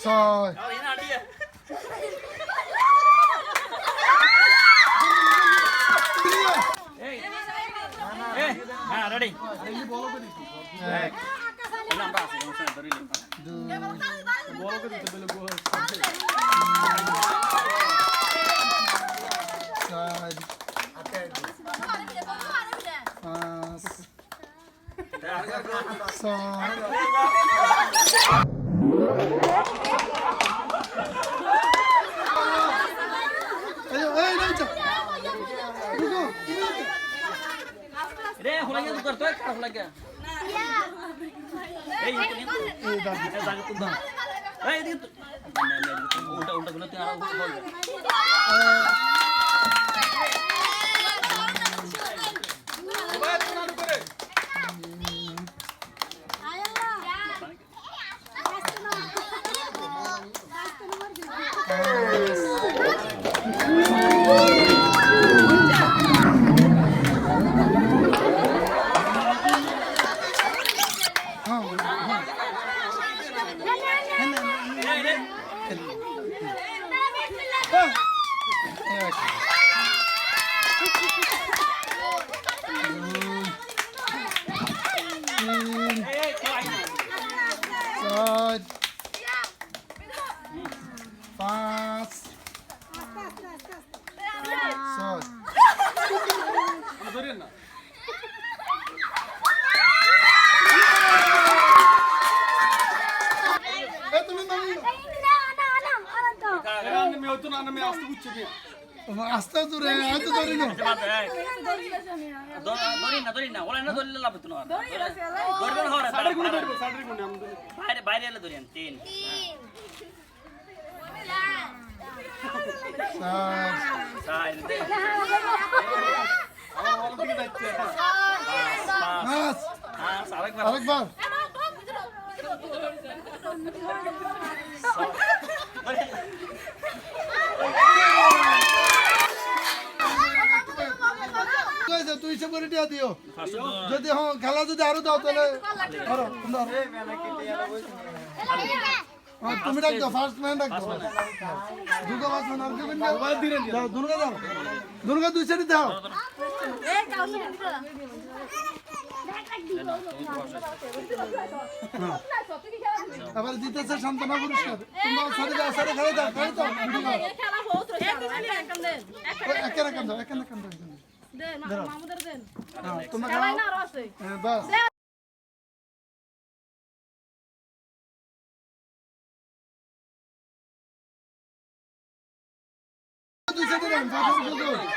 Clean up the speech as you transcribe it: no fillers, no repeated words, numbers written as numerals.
ছয় রেডি রে হলা গিয়া তোর তো একটা হলা গিয়া এই জায়গা তো দাও এই এদিকে উল্টা উল্টা গুলো তুই আর বল পাঁচ ছয় আস্তে দূরে হয়তো ধরি না ধরি না ওলা না ধরলে লাভ তো না ধরবেন হরে বাইরে বাইরে এলে ধরিয়েন তিন আরেকবার তুই হিসাব করে টিয়া দিও যদি হ্যাঁ খেলা যদি আরো দাও তাহলে তুমি ডাক দাও ফার্স্ট ম্যান ডাক দাও দুর্গা ফার্স্ট ম্যান আর কেউ দাও দুর্গা দাও দুর্গা দুই সাইডে দাও আবার জিতেছে সান্তনা পুরস্কার তোমরা সাইডে দাও সাইডে খেলে দাও খেলে দাও একের একেন দাও একেন একেন দাও তোমরা খেলাও বাস দুই সাইডে দাও